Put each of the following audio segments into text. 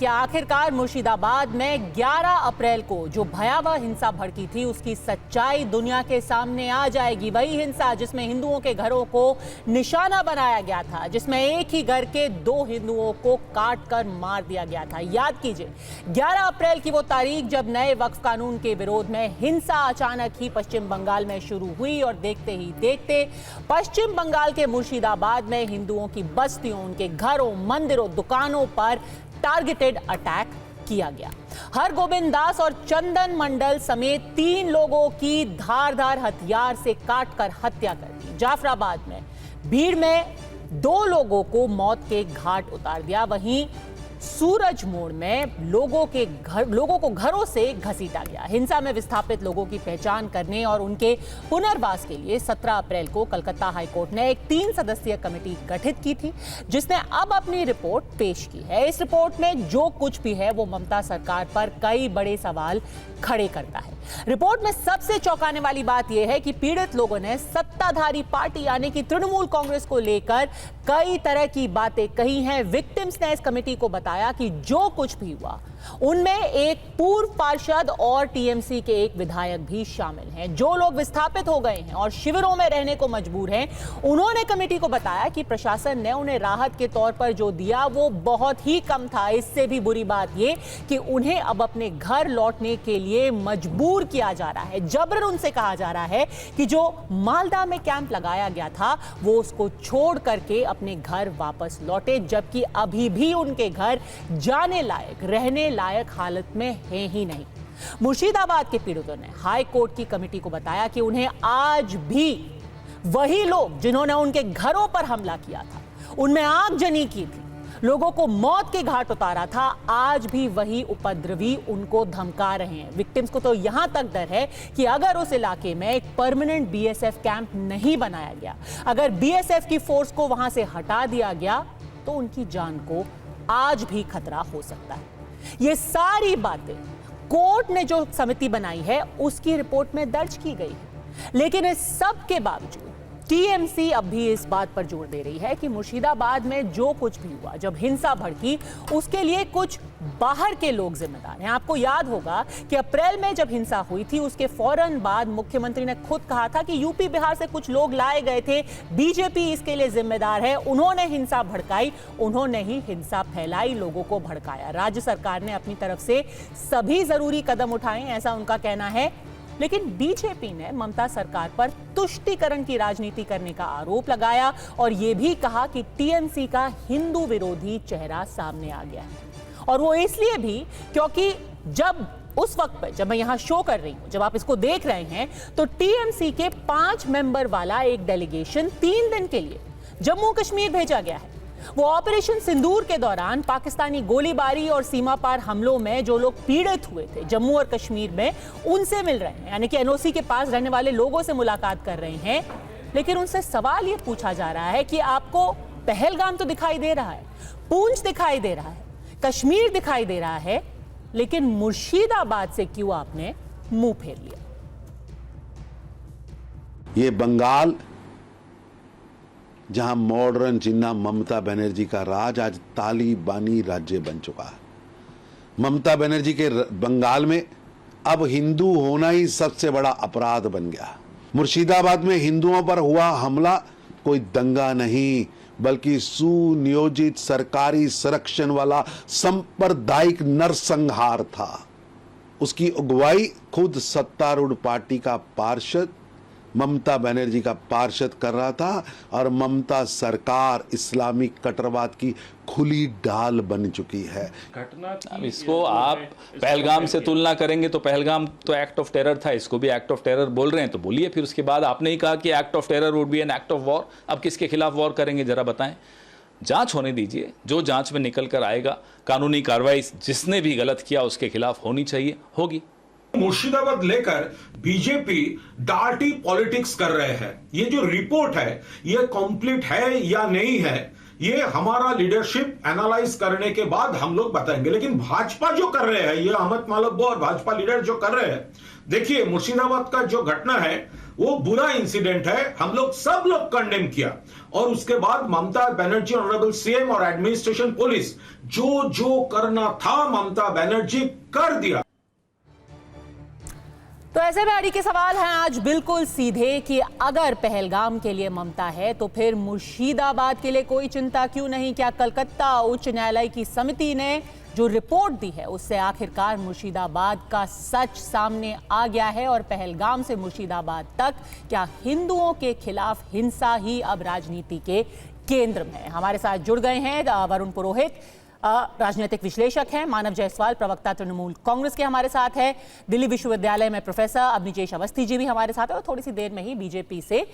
कि आखिरकार मुर्शिदाबाद में 11 अप्रैल को जो भयावह हिंसा भड़की थी उसकी सच्चाई दुनिया के सामने आ जाएगी। वही हिंसा जिसमें हिंदुओं के घरों को निशाना बनाया गया था, जिसमें एक ही घर के 2 हिंदुओं को काट कर मार दिया गया था। याद कीजिए 11 अप्रैल की वो तारीख जब नए वक्फ कानून के विरोध में हिंसा अचानक ही पश्चिम बंगाल में शुरू हुई और देखते ही देखते पश्चिम बंगाल के मुर्शिदाबाद में हिंदुओं की बस्तियों, उनके घरों, मंदिरों, दुकानों पर टारगेटेड अटैक किया गया। हरगोविंद दास और चंदन मंडल समेत 3 लोगों की धारदार हथियार से काटकर हत्या कर दी। जाफराबाद में भीड़ में 2 लोगों को मौत के घाट उतार दिया। वहीं सूरज मोड़ में लोगों को घरों से घसीटा गया। हिंसा में विस्थापित लोगों की पहचान करने और उनके पुनर्वास के लिए 17 अप्रैल को कलकत्ता हाईकोर्ट ने एक 3 सदस्यीय कमेटी गठित की थी, जिसने अब अपनी रिपोर्ट पेश की है। इस रिपोर्ट में जो कुछ भी है वो ममता सरकार पर कई बड़े सवाल खड़े करता है। रिपोर्ट में सबसे चौंकाने वाली बात यह है कि पीड़ित लोगों ने सत्ताधारी पार्टी यानी कि तृणमूल कांग्रेस को लेकर कई तरह की बातें कही हैं। विक्टिम्स ने इस कमेटी को बताया कि जो कुछ भी हुआ उनमें एक पूर्व पार्षद और टीएमसी के एक विधायक भी शामिल हैं। जो लोग विस्थापित हो गए हैं और शिविरों में रहने को मजबूर हैं, उन्होंने कमेटी को बताया कि प्रशासन ने उन्हें राहत के तौर पर जो दिया वो बहुत ही कम था। इससे भी बुरी बात ये कि उन्हें अब अपने घर लौटने के लिए मजबूर किया जा रहा है। जबरन उनसे कहा जा रहा है कि जो मालदा में कैंप लगाया गया था वो उसको छोड़ करके अपने घर वापस लौटे, जबकि अभी भी उनके घर जाने लायक, रहने लायक हालत में है ही नहीं। मुर्शिदाबाद के पीड़ितों ने हाई कोर्ट की कमेटी को बताया कि उन्हें आज भी वही लोग जिन्होंने उनके घरों पर हमला किया था, उनमें आगजनी की थी, लोगों को मौत के घाट उतारा था, आज भी वही उपद्रवी उनको धमका रहे हैं। विक्टिम्स को तो यहां तक डर है कि अगर उस इलाके में एक परमानेंट बीएसएफ कैंप नहीं बनाया गया, अगर बीएसएफ की फोर्स को वहां से हटा दिया गया तो उनकी जान को आज भी खतरा हो सकता है। ये सारी बातें कोर्ट ने जो समिति बनाई है उसकी रिपोर्ट में दर्ज की गई है, लेकिन इस सब के बावजूद टीएमसी अब भी इस बात पर जोर दे रही है कि मुर्शिदाबाद में जो कुछ भी हुआ, जब हिंसा भड़की, उसके लिए कुछ बाहर के लोग जिम्मेदार हैं। आपको याद होगा कि अप्रैल में जब हिंसा हुई थी उसके फौरन बाद मुख्यमंत्री ने खुद कहा था कि यूपी बिहार से कुछ लोग लाए गए थे, बीजेपी इसके लिए जिम्मेदार है, उन्होंने हिंसा भड़काई, उन्होंने ही हिंसा फैलाई, लोगों को भड़काया। राज्य सरकार ने अपनी तरफ से सभी जरूरी कदम उठाए, ऐसा उनका कहना है, लेकिन बीजेपी ने ममता सरकार पर तुष्टीकरण की राजनीति करने का आरोप लगाया और यह भी कहा कि टीएमसी का हिंदू विरोधी चेहरा सामने आ गया है। और वो इसलिए भी क्योंकि जब उस वक्त पर जब मैं यहां शो कर रही हूं, जब आप इसको देख रहे हैं, तो टीएमसी के 5 मेंबर वाला एक डेलीगेशन 3 दिन के लिए जम्मू कश्मीर भेजा गया है। वो ऑपरेशन सिंदूर के दौरान पाकिस्तानी गोलीबारी और सीमा पार हमलों में जो लोग पीड़ित हुए थे जम्मू और कश्मीर में, उनसे मिल रहे हैं, यानी कि एनओसी के पास रहने वाले लोगों से मुलाकात कर रहे हैं। लेकिन उनसे सवाल ये पूछा जा रहा है कि आपको पहलगाम तो दिखाई दे रहा है, पूंछ दिखाई दे रहा है, कश्मीर दिखाई दे रहा है, लेकिन मुर्शिदाबाद से क्यों आपने मुंह फेर लिया? ये बंगाल जहां मॉडर्न जिन्ना ममता बनर्जी का राज आज तालिबानी राज्य बन चुका है। ममता बनर्जी के बंगाल में अब हिंदू होना ही सबसे बड़ा अपराध बन गया। मुर्शिदाबाद में हिंदुओं पर हुआ हमला कोई दंगा नहीं, बल्कि सुनियोजित सरकारी संरक्षण वाला सांप्रदायिक नरसंहार था। उसकी अगुवाई खुद सत्तारूढ़ पार्टी का पार्षद, ममता बनर्जी का पार्षद कर रहा था और ममता सरकार इस्लामिक कट्टरवाद की खुली ढाल बन चुकी है। अब इसको आप पहलगाम से तुलना करेंगे तो पहलगाम तो एक्ट ऑफ टेरर था, इसको भी एक्ट ऑफ टेरर बोल रहे हैं तो बोलिए। फिर उसके बाद आपने ही कहा कि act of terror would be an act of war. अब किसके खिलाफ वॉर करेंगे जरा बताएं। जांच होने दीजिए, जो जांच में निकल कर आएगा कानूनी कार्रवाई जिसने भी गलत किया उसके खिलाफ होनी चाहिए, होगी। मुर्शिदाबाद लेकर बीजेपी डार्टी पॉलिटिक्स कर रहे हैं। ये जो रिपोर्ट है ये कंप्लीट है या नहीं है, ये हमारा लीडरशिप एनालाइज करने के बाद हम लोग बताएंगे। लेकिन भाजपा जो कर रहे हैं, ये अहमद मालव्य और भाजपा लीडर जो कर रहे हैं, देखिए मुर्शिदाबाद का जो घटना है वो बुरा इंसिडेंट है, हम लोग सब लोग कंडेम किया। और उसके बाद ममता बनर्जी, ऑनरेबल सीएम और एडमिनिस्ट्रेशन पुलिस जो जो करना था ममता बनर्जी कर दिया। तो ऐसे में अड़ी के सवाल हैं आज बिल्कुल सीधे कि अगर पहलगाम के लिए ममता है तो फिर मुर्शिदाबाद के लिए कोई चिंता क्यों नहीं? क्या कलकत्ता उच्च न्यायालय की समिति ने जो रिपोर्ट दी है उससे आखिरकार मुर्शिदाबाद का सच सामने आ गया है? और पहलगाम से मुर्शिदाबाद तक क्या हिंदुओं के खिलाफ हिंसा ही अब राजनीति के केंद्र में है? हमारे साथ जुड़ गए हैं वरुण पुरोहित, राजनीतिक विश्लेषक हैं, मानव जायसवाल प्रवक्ता तृणमूल कांग्रेस के हमारे साथ है, दिल्ली विश्वविद्यालय में प्रोफेसर अवनीजेश अवस्थी जी भी हमारे साथ है, और थोड़ी सी देर में ही बीजेपी से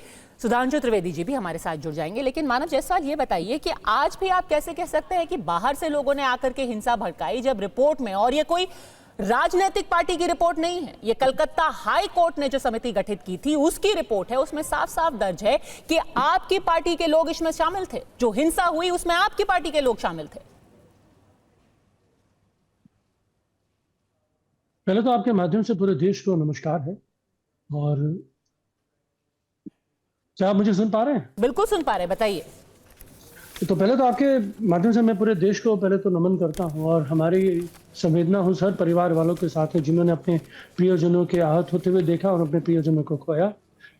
सुधांशु त्रिवेदी जी भी हमारे साथ जुड़ जाएंगे। लेकिन मानव जायसवाल, ये बताइए कि आज भी आप कैसे कह सकते हैं कि बाहर से लोगों ने आकर के हिंसा भड़काई, जब रिपोर्ट में, और ये कोई राजनीतिक पार्टी की रिपोर्ट नहीं है, ये कलकत्ता हाई कोर्ट ने जो समिति गठित की थी उसकी रिपोर्ट है, उसमें साफ साफ दर्ज है कि आपकी पार्टी के लोग इसमें शामिल थे, जो हिंसा हुई उसमें आपकी पार्टी के लोग शामिल थे। पहले तो आपके माध्यम से पूरे देश को नमस्कार है। और क्या आप मुझे सुन पा रहे हैं? बिल्कुल सुन पा रहे हैं, बताइए। तो पहले तो आपके माध्यम से मैं पूरे देश को पहले तो नमन करता हूं, और हमारी संवेदना उस हर परिवार वालों के साथ है जिन्होंने अपने प्रियजनों के आहत होते हुए देखा और अपने प्रियजनों को खोया,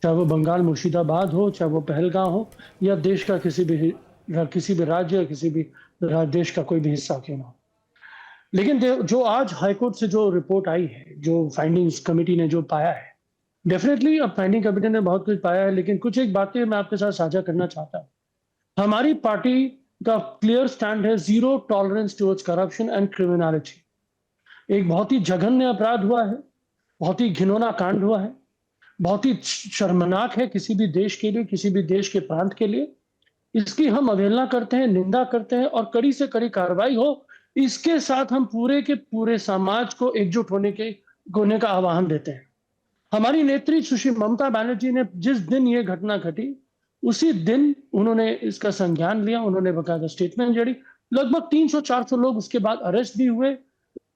चाहे वो बंगाल मुर्शिदाबाद हो, चाहे वो पहलगाम हो, या देश का किसी भी राज्य, किसी भी देश का कोई भी हिस्सा क्यों ना हो। लेकिन जो आज हाईकोर्ट से जो रिपोर्ट आई है, जो फाइंडिंग्स कमेटी ने जो पाया है, डेफिनेटली अब फाइंडिंग कमेटी ने बहुत कुछ पाया है, लेकिन कुछ एक बातें मैं आपके साथ साझा करना चाहता हूँ। हमारी पार्टी का क्लियर स्टैंड है zero tolerance towards corruption and criminality. एक बहुत ही जघन्य अपराध हुआ है, बहुत ही घिनौना कांड हुआ है, बहुत ही शर्मनाक है किसी भी देश के लिए, किसी भी देश के प्रांत के लिए। इसकी हम अवहेलना करते हैं, निंदा करते हैं, और कड़ी से कड़ी कार्रवाई हो, इसके साथ हम पूरे के पूरे समाज को एकजुट होने का आह्वान देते हैं। हमारी नेत्री सुश्री ममता बनर्जी ने जिस दिन ये घटना घटी उसी दिन उन्होंने इसका संज्ञान लिया, उन्होंने बकायदा स्टेटमेंट जारी। लगभग 300-400 लोग उसके बाद अरेस्ट भी हुए।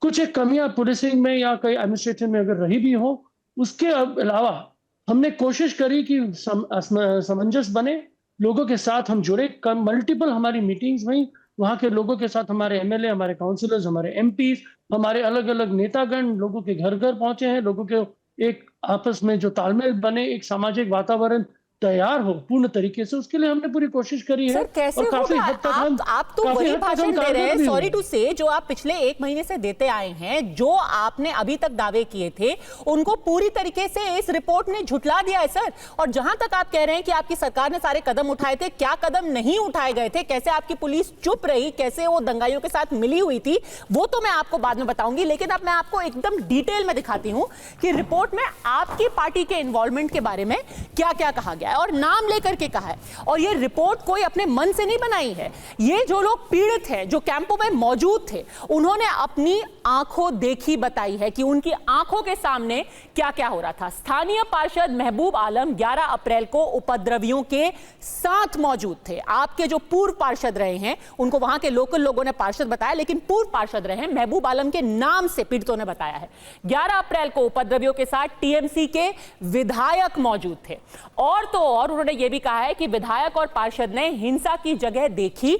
कुछ एक कमियां पुलिसिंग में या कई एडमिनिस्ट्रेशन में अगर रही भी हो, उसके अलावा हमने कोशिश करी कि सामंजस्य बने, लोगों के साथ हम जुड़े। मल्टीपल हमारी मीटिंग्स हुई, वहां के लोगों के साथ हमारे एमएलए, हमारे काउंसिलर्स, हमारे एमपी, हमारे अलग अलग नेतागण लोगों के घर घर पहुंचे हैं। लोगों के एक आपस में जो तालमेल बने, एक सामाजिक वातावरण तैयार हो पूर्ण तरीके से, उसके लिए हमने पूरी कोशिश करी है। सर, कैसे और काफी होगा? हद तक आप तो वही भाषण दे रहे हैं, सॉरी टू से, जो आप पिछले 1 महीने से देते आए हैं, जो आपने अभी तक दावे किए थे उनको पूरी तरीके से इस रिपोर्ट ने झुठला दिया है सर। और जहां तक आप कह रहे हैं कि आपकी सरकार ने सारे कदम उठाए थे, क्या कदम नहीं उठाए गए थे, कैसे आपकी पुलिस चुप रही, कैसे वो दंगाइयों के साथ मिली हुई थी, वो तो मैं आपको बाद में बताऊंगी। लेकिन अब मैं आपको एकदम डिटेल में दिखाती हूं कि रिपोर्ट में आपकी पार्टी के इन्वॉल्वमेंट के बारे में क्या क्या कहा गया है, और नाम लेकर के कहा है। और ये रिपोर्ट कोई अपने मन से नहीं बनाई है। ये जो लोग पीड़ित हैं, जो कैंपों में मौजूद थे, उन्होंने अपनी आंखों देखी बताई है कि उनकी आंखों के सामने क्या क्या हो रहा था। स्थानीय पार्षद महबूब आलम 11 अप्रैल को उपद्रवियों के साथ मौजूद थे। आपके जो पूर्व पार्षद रहे हैं उनको वहां के लोकल लोगों ने पार्षद बताया, लेकिन पूर्व पार्षद रहे महबूब आलम के नाम से पीड़ितों ने बताया है। 11 अप्रैल को उपद्रवियों के साथ टीएमसी के विधायक मौजूद थे। और तो और उन्होंने यह भी कहा है कि विधायक और पार्षद ने हिंसा की जगह देखी,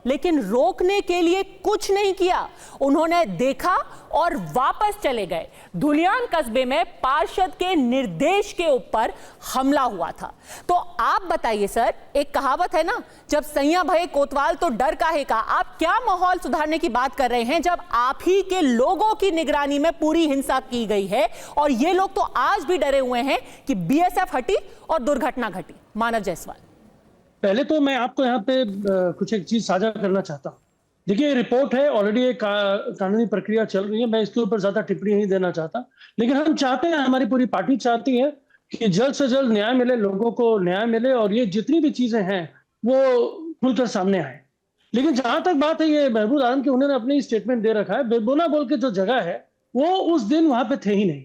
लेकिन रोकने के लिए कुछ नहीं किया। उन्होंने देखा और वापस चले गए। धुलियान कस्बे में पार्षद के निर्देश के ऊपर हमला हुआ था। तो आप बताइए सर, एक कहावत है ना, जब सैया भये कोतवाल तो डर काहे का। आप क्या माहौल सुधारने की बात कर रहे हैं जब आप ही के लोगों की निगरानी में पूरी हिंसा की गई है, और ये लोग तो आज भी डरे हुए हैं कि बीएसएफ हटी और दुर्घटना घटी। मानव जायसवाल, पहले तो मैं आपको यहाँ पे कुछ एक चीज साझा करना चाहता हूँ। देखिए, रिपोर्ट है, ऑलरेडी एक कानूनी प्रक्रिया चल रही है, मैं इसके ऊपर ज्यादा टिप्पणी नहीं देना चाहता। लेकिन हम चाहते हैं, हमारी पूरी पार्टी चाहती है कि जल्द से जल्द न्याय मिले, लोगों को न्याय मिले, और ये जितनी भी चीजें हैं वो खुलकर सामने आए। लेकिन जहां तक बात है ये महबूब आलम की, उन्होंने अपनी स्टेटमेंट दे रखा है। बेबोना बोल के जो जगह है वो उस दिन वहां पे थे ही नहीं।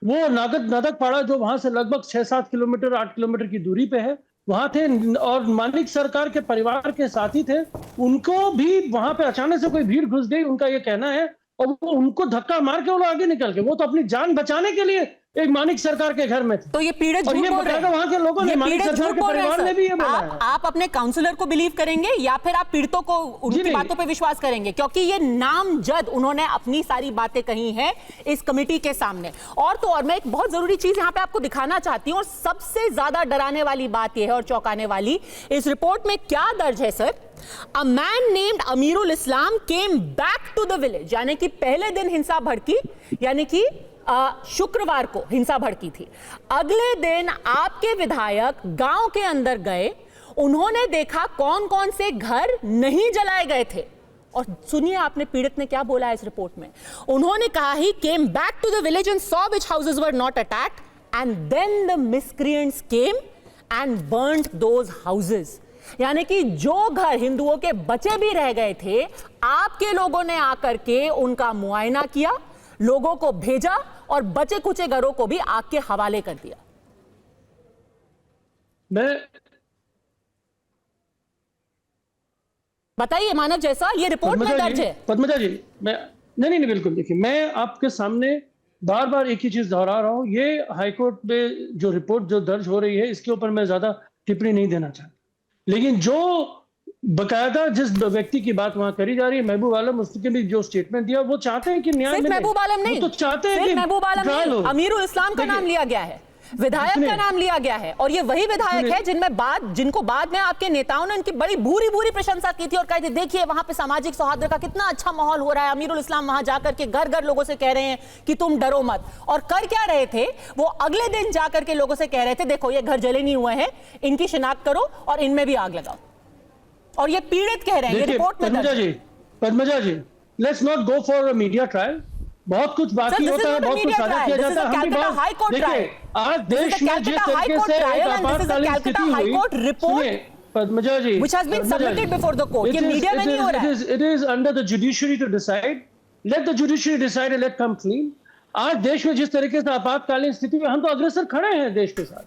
वो नादकपाड़ा जो वहां से लगभग 6-7 किलोमीटर 8 किलोमीटर की दूरी पे है, वहां थे, और मानिक सरकार के परिवार के साथी थे। उनको भी वहां पे अचानक से कोई भीड़ घुस गई, उनका ये कहना है, और वो उनको धक्का मार के वो आगे निकल गए। वो तो अपनी जान बचाने के लिए एक मानिक सरकार के घर में थे। तो ये पीड़ित और झूठ ये बोल रहे बकायदा हैं। वहां के लोगों ने, ये मानिक पीड़ित सरकार झूठ के बोल रहे हैं परिवार ने सर। भी ये बोला है। आप अपने काउंसलर को बिलीव करेंगे या फिर आप पीड़ितों को उनकी नहीं। बातों पे विश्वास करेंगे, क्योंकि ये नामजद उन्होंने अपनी सारी बातें कही हैं इस कमेटी के सामने। और तो और मैं एक बहुत जरूरी चीज यहां पे आपको दिखाना चाहती हूं, और सबसे ज्यादा डराने वाली बात यह है और चौंकाने वाली, इस रिपोर्ट में क्या दर्ज है sir? A man named Amirul Islam came back to the village, यानी कि पहले दिन हिंसा भड़की, यानी कि शुक्रवार को हिंसा भड़की थी। अगले दिन आपके विधायक गांव के अंदर गए, उन्होंने देखा कौन कौन से घर नहीं जलाए गए थे। और सुनिए आपने पीड़ित ने क्या बोला है इस रिपोर्ट में। उन्होंने कहा he came back to the village and saw which houses were not attacked and then the miscreants came and burned those houses. यानी कि जो घर हिंदुओं के बचे भी रह गए थे, आपके लोगों ने आकर के उनका मुआयना किया, लोगों को भेजा और बचे कुचे घरों को भी आग के हवाले कर दिया। मैं बताइए मानव जैसा, ये रिपोर्ट में दर्ज है। पद्मजा जी, मैं नहीं बिल्कुल, देखिए मैं आपके सामने बार बार एक ही चीज दोहरा रहा हूं। ये हाईकोर्ट में जो रिपोर्ट जो दर्ज हो रही है, इसके ऊपर मैं ज्यादा टिप्पणी नहीं देना चाहता, लेकिन जो बकायदा जिस व्यक्ति की बात वहां करी जा रही है, महबूब आलम, उसके लिए जो स्टेटमेंट दिया, वो चाहते हैं कि न्याय सिर्फ मिले। महबूब आलम नहीं, वो तो चाहते हैं कि महबूब आलम ट्रायल नहीं, हो। अमीरुल इस्लाम का नाम लिया गया है, विधायक का नाम लिया गया है, और ये वही विधायक है जिनको बाद में आपके नेताओं ने उनकी बड़ी भूरी भूरी प्रशंसा की थी और कहे थे देखिए वहां पे सामाजिक सौहार्द का कितना अच्छा माहौल हो रहा है। अमीरुल इस्लाम वहां जाकर के घर घर लोगों से कह रहे हैं कि तुम डरो मत। और कर क्या रहे थे वो? अगले दिन जाकर के लोगों से कह रहे थे देखो ये घर जले नहीं हुए हैं, इनकी शिनाख्त करो और इनमें भी आग लगाओ। और ये पीड़ित कह रहे हैं, ये रिपोर्ट में Padmaja ji, let's not go for a media trial. बहुत कुछ बाकी होता है, बहुत कुछ साझा किया जाता है। हम भी देखिए, आज देश में जिस तरीके से एक आपातकालीन स्थिति हुई, सुनिए पद्मजा जी, which has been submitted before the court, ये मीडिया में नहीं हो रहा है। It is under the judiciary to decide. Let the judiciary decide and let come clean. आज देश में जिस तरीके से आपातकालीन स्थिति में हम तो अग्रसर खड़े हैं देश के साथ,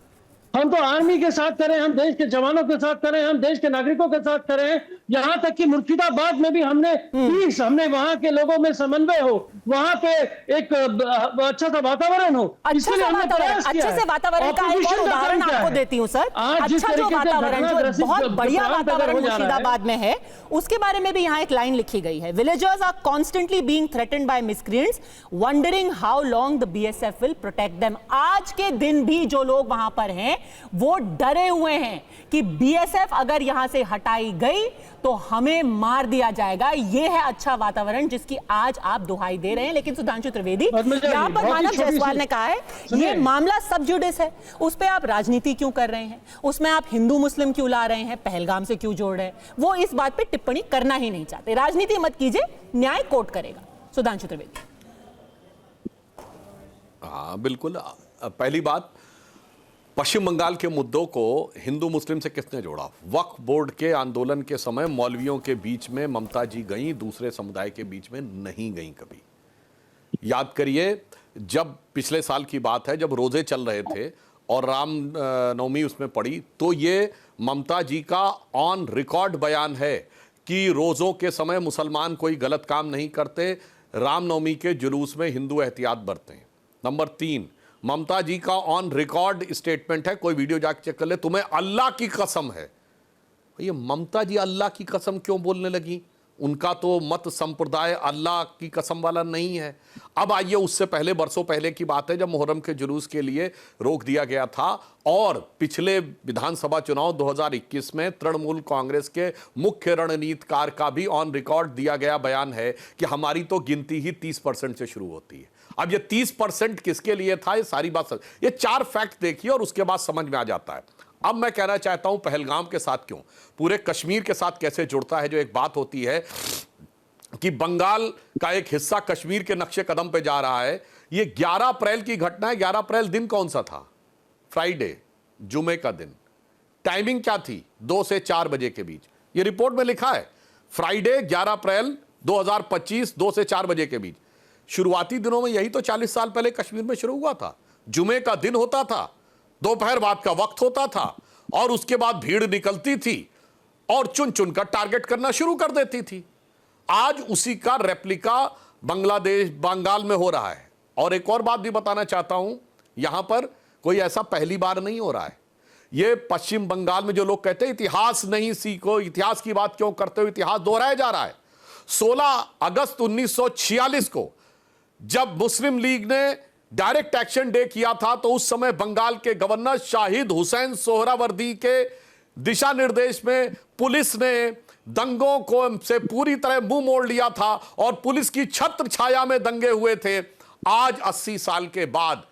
हम तो आर्मी के साथ करें, हम देश के जवानों के साथ करें, हम देश के नागरिकों के साथ करें। यहां तक कि मुर्शिदाबाद में भी हमने पीस, हमने वहां के लोगों में समन्वय हो, वहां पे एक अच्छा सा वातावरण हो, अच्छे से वातावरण का एक और उदाहरण आपको देती हूं सर। अच्छा जो वातावरण, जो बहुत बढ़िया वातावरण मुर्शिदाबाद में है, उसके बारे में भी यहाँ एक लाइन लिखी गई है। Villagers are constantly being threatened by miscreants, wondering how long the BSF will protect them. आज के दिन भी जो लोग वहां पर हैं वो डरे हुए हैं कि बीएसएफ अगर यहां से हटाई गई तो हमें मार दिया जाएगा। यह है अच्छा वातावरण जिसकी आज आप दुहाई दे रहे हैं। लेकिन सुधांशु त्रिवेदी, यहां पर मानव जायसवाल ने कहा है यह मामला सब जुडिस है, उस पर आप राजनीति क्यों कर रहे हैं, उसमें आप हिंदू मुस्लिम क्यों ला रहे हैं, पहलगाम से क्यों जोड़ रहे हैं, वो इस बात पर टिप्पणी करना ही नहीं चाहते। राजनीति मत कीजिए, न्याय कोर्ट करेगा। सुधांशु त्रिवेदी। हाँ बिल्कुल। पहली बात, पश्चिम बंगाल के मुद्दों को हिंदू मुस्लिम से किसने जोड़ा? वक्फ बोर्ड के आंदोलन के समय मौलवियों के बीच में ममता जी गई, दूसरे समुदाय के बीच में नहीं गई कभी। याद करिए, जब पिछले साल की बात है, जब रोजे चल रहे थे और राम नवमी उसमें पड़ी, तो ये ममता जी का ऑन रिकॉर्ड बयान है कि रोजों के समय मुसलमान कोई गलत काम नहीं करते, रामनवमी के जुलूस में हिंदू एहतियात बरतें। नंबर 3, ममता जी का ऑन रिकॉर्ड स्टेटमेंट है, कोई वीडियो जाके चेक कर ले, तुम्हें अल्लाह की कसम है। ये ममता जी अल्लाह की कसम क्यों बोलने लगी? उनका तो मत संप्रदाय अल्लाह की कसम वाला नहीं है। अब आइए, उससे पहले, बरसों पहले की बात है, जब मुहर्रम के जुलूस के लिए रोक दिया गया था और पिछले विधानसभा चुनाव 2021 में तृणमूल कांग्रेस के मुख्य रणनीतिकार का भी ऑन रिकॉर्ड दिया गया बयान है कि हमारी तो गिनती ही 30% से शुरू होती है। अब ये 30% किसके लिए था, ये सारी बात ये 4 फैक्ट देखिए और उसके बाद समझ में आ जाता है। अब मैं कहना चाहता हूं पहलगाम के साथ क्यों, पूरे कश्मीर के साथ कैसे जुड़ता है। जो एक बात होती है कि बंगाल का एक हिस्सा कश्मीर के नक्शे कदम पे जा रहा है, ये 11 अप्रैल की घटना है। 11 अप्रैल दिन कौन सा था? फ्राइडे, जुमे का दिन। टाइमिंग क्या थी? 2 से 4 बजे के बीच। ये रिपोर्ट में लिखा है, फ्राइडे 11 अप्रैल 2025 2 से 4 बजे के बीच। शुरुआती दिनों में यही तो 40 साल पहले कश्मीर में शुरू हुआ था। जुमे का दिन होता था, दोपहर बाद का वक्त होता था और उसके बाद भीड़ निकलती थी और चुन चुन कर टारगेट करना शुरू कर देती थी। आज उसी का रेप्लिका बंगाल में हो रहा है। और एक और बात भी बताना चाहता हूं यहां पर कोई ऐसा पहली बार नहीं हो रहा है। ये पश्चिम बंगाल में जो लोग कहते हैं इतिहास नहीं सीखो, इतिहास की बात क्यों करते हो, इतिहास दोहराया जा रहा है। 16 अगस्त 1946 को जब मुस्लिम लीग ने डायरेक्ट एक्शन डे किया था तो उस समय बंगाल के गवर्नर शाहिद हुसैन सोहरावर्दी के दिशा निर्देश में पुलिस ने दंगों को से पूरी तरह मुंह मोड़ लिया था और पुलिस की छत्र छाया में दंगे हुए थे। आज 80 साल के बाद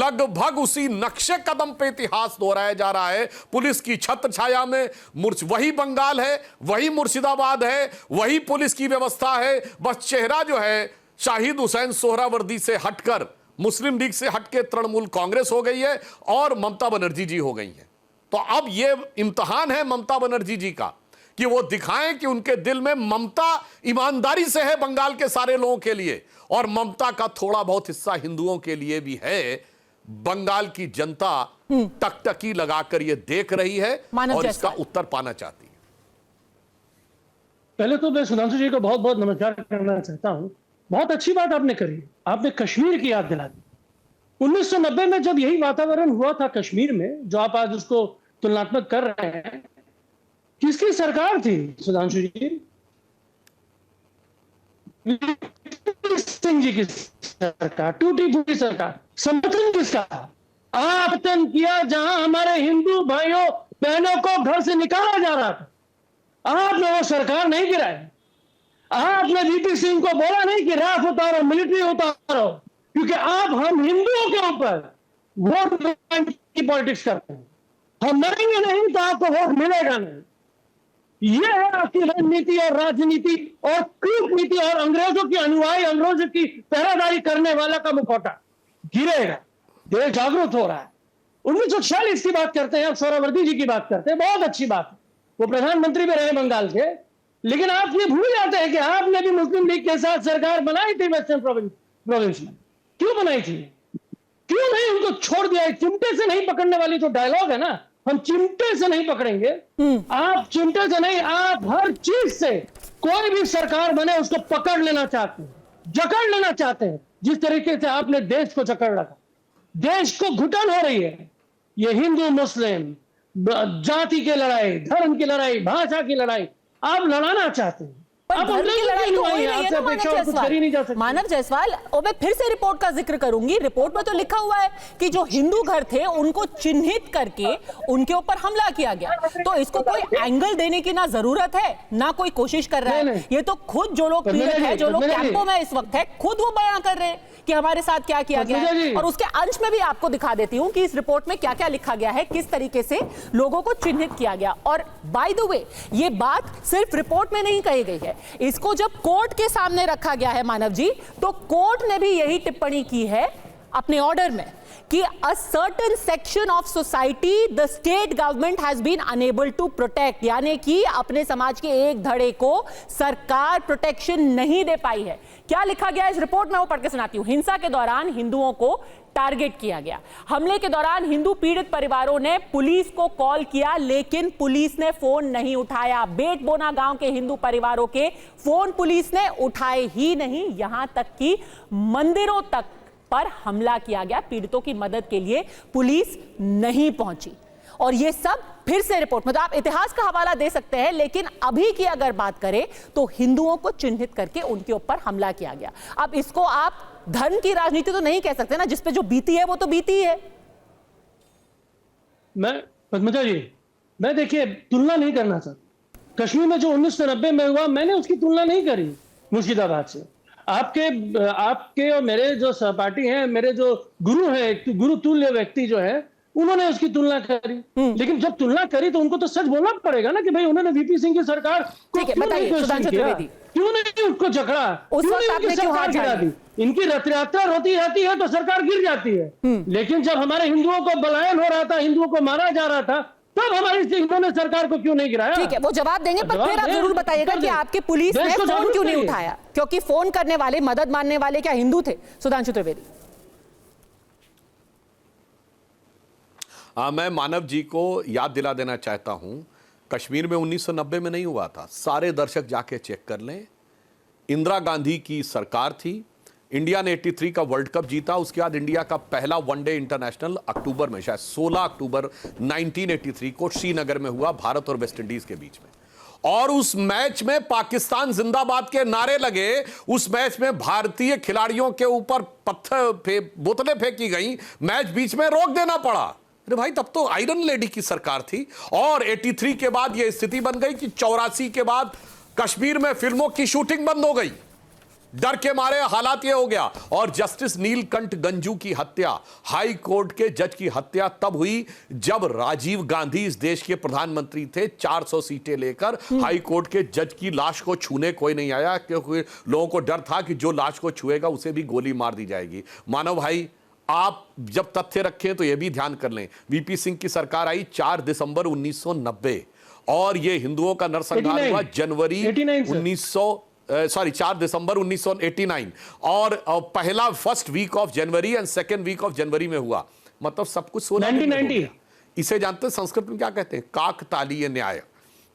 लगभग उसी नक्शे कदम पे इतिहास दोहराया जा रहा है। पुलिस की छत्र छाया में वही बंगाल है, वही मुर्शिदाबाद है, वही पुलिस की व्यवस्था है, बस चेहरा जो है शाहिद हुसैन सोहरावर्दी से हटकर मुस्लिम लीग से हटके तृणमूल कांग्रेस हो गई है और ममता बनर्जी जी हो गई है। तो अब यह इम्तिहान है ममता बनर्जी जी का कि वो दिखाएं कि उनके दिल में ममता ईमानदारी से है बंगाल के सारे लोगों के लिए, और ममता का थोड़ा बहुत हिस्सा हिंदुओं के लिए भी है। बंगाल की जनता टकटकी लगाकर ये देख रही है और इसका उत्तर पाना चाहती है। पहले तो मैं सुधांशु जी को बहुत बहुत नमस्कार करना चाहता हूं। बहुत अच्छी बात आपने करी, आपने कश्मीर की याद दिला दी। 1990 में जब यही वातावरण हुआ था कश्मीर में, जो आप आज उसको तुलनात्मक कर रहे हैं, किसकी सरकार थी सुधांशु जी? सिंह जी की सरकार, टूटी फूटी सरकार। समर्थन किसका? आपतन किया जहां हमारे हिंदू भाइयों बहनों को घर से निकाला जा रहा था। आपने वो सरकार नहीं गिराई। आपने वीपी सिंह को बोला नहीं कि राफ उतारो, मिलिट्री उतारो, क्योंकि आप हम हिंदुओं के ऊपर वोट बैंक की पॉलिटिक्स करते हैं। हम मरेंगे नहीं तो आपको वोट मिलेगा नहीं। यह है आपकी रणनीति और राजनीति और कूटनीति और अंग्रेजों की अनुयायी, अंग्रेजों की पहरादारी करने वाला का मुखौटा गिरेगा। देश जागरूक हो रहा है। 1946 की बात करते हैं, आप सोहरावर्दी जी की बात करते हैं, बहुत अच्छी बात है। वो प्रधानमंत्री भी रहे बंगाल के, लेकिन आप ये भूल जाते हैं कि आपने भी मुस्लिम लीग के साथ सरकार बनाई थी वेस्टर्न प्रोविंस में। क्यों बनाई थी? क्यों नहीं उनको छोड़ दिया? चिमटे से नहीं पकड़ने वाली जो डायलॉग है ना, हम चिमटे से नहीं पकड़ेंगे। आप चिमटे से नहीं, आप हर चीज से, कोई भी सरकार बने उसको पकड़ लेना चाहते हैं, जकड़ लेना चाहते हैं। जिस तरीके से आपने देश को जकड़ रखा, देश को घुटन हो रही है। ये हिंदू मुस्लिम जाति की लड़ाई, धर्म की लड़ाई, भाषा की लड़ाई आप लड़ाना चाहते हैं। पर धर्म की लड़ाई तो वही नहीं है ना मानव जायसवाल। और मैं फिर से रिपोर्ट का जिक्र करूंगी। रिपोर्ट में तो लिखा हुआ है कि जो हिंदू घर थे उनको चिन्हित करके उनके ऊपर हमला किया गया। तो इसको कोई एंगल देने की ना जरूरत है, ना कोई कोशिश कर रहा है। ये तो खुद जो लोग पीड़ित है, जो लोग कैंपों में इस वक्त है, खुद वो बयान कर रहे हैं कि हमारे साथ क्या किया गया है। और उसके अंश में भी आपको दिखा देती हूं कि इस रिपोर्ट में क्या क्या लिखा गया है, किस तरीके से लोगों को चिन्हित किया गया। और बाय द वे, ये बात सिर्फ रिपोर्ट में नहीं कही गई है, इसको जब कोर्ट के सामने रखा गया है मानव जी, तो कोर्ट ने भी यही टिप्पणी की है अपने ऑर्डर में कि a certain section of society the state government has been unable to protect, यानी कि अपने समाज के एक धड़े को सरकार प्रोटेक्शन नहीं दे पाई है। क्या लिखा गया इस रिपोर्ट में, वो पढ़ के सुनाती हूं। हिंसा के दौरान हिंदुओं को टारगेट किया गया। हमले के दौरान हिंदू पीड़ित परिवारों ने पुलिस को कॉल किया, लेकिन पुलिस ने फोन नहीं उठाया। बेटबोना गांव के हिंदू परिवारों के फोन पुलिस ने उठाए ही नहीं, यहां तक कि मंदिरों तक पर हमला किया गया। पीड़ितों की मदद के लिए पुलिस नहीं पहुंची। और ये सब फिर से रिपोर्ट में, तो आप इतिहास का हवाला दे सकते हैं, लेकिन अभी की अगर बात करें तो हिंदुओं को चिन्हित करके उनके ऊपर हमला किया गया। अब इसको आप धर्म की राजनीति तो नहीं कह सकते ना, जिसपे जो बीती है वो तो बीती है। मैं पद्मजा जी, मैं देखिए तुलना नहीं करना चाहता। कश्मीर में जो 1990 में हुआ, मैंने उसकी तुलना नहीं करी मुर्शिदाबाद से। आपके और मेरे जो सहपाठी हैं, मेरे जो गुरु हैं, गुरु तुल्य व्यक्ति जो है, उन्होंने उसकी तुलना करी। लेकिन जब तुलना करी तो उनको तो सच बोलना पड़ेगा ना कि भाई उन्होंने वीपी सिंह की सरकार को क्यों नहीं क्वेश्चन किया, क्यों नहीं उसको जकड़ा, क्यों नहीं उनकी सरकार गिरा दी। इनकी रथ यात्रा रोती रहती है तो सरकार गिर जाती है। लेकिन जब हमारे हिंदुओं को पलायन हो रहा था, हिंदुओं को मारा जा रहा था, तब हमारी इन्होंने सरकार को क्यों नहीं गिराया? ठीक है, वो जवाब देंगे, पर फिर आप जरूर बताइएगा कि आपके पुलिस ने फोन क्यों नहीं उठाया, क्योंकि फोन करने वाले, मदद मांगने वाले क्या हिंदू थे? सुधांशु त्रिवेदी। मैं मानव जी को याद दिला देना चाहता हूं, कश्मीर में 1990 में नहीं हुआ था। सारे दर्शक जाके चेक कर लें। इंदिरा गांधी की सरकार थी, इंडिया ने 83 का वर्ल्ड कप जीता। उसके बाद इंडिया का पहला वनडे इंटरनेशनल अक्टूबर में, शायद 16 अक्टूबर 1983 को श्रीनगर में हुआ, भारत और वेस्ट इंडीज के बीच में। और उस मैच में पाकिस्तान जिंदाबाद के नारे लगे। उस मैच में भारतीय खिलाड़ियों के ऊपर बोतलें फेंकी गई, मैच बीच में रोक देना पड़ा। अरे भाई, तब तो आयरन लेडी की सरकार थी। और 83 के बाद यह स्थिति बन गई कि 84 के बाद कश्मीर में फिल्मों की शूटिंग बंद हो गई। डर के मारे हालात ये हो गया। और जस्टिस नीलकंठ गंजू की हत्या, हाई कोर्ट के जज की हत्या तब हुई जब राजीव गांधी इस देश के प्रधानमंत्री थे। 400 सीटें लेकर हाई कोर्ट के जज की लाश को छूने कोई नहीं आया, क्योंकि लोगों को डर था कि जो लाश को छुएगा उसे भी गोली मार दी जाएगी। मानव भाई, आप जब तथ्य रखें तो यह भी ध्यान कर लें, वीपी सिंह की सरकार आई 4 दिसंबर 1990 और यह हिंदुओं का नरसंहार हुआ जनवरी 4 दिसंबर 1989 और पहला first week of January and second week of January में हुआ। मतलब सब कुछ 1990। इसे जानते हैं संस्कृत में क्या कहते हैं? काकतालीय न्याय।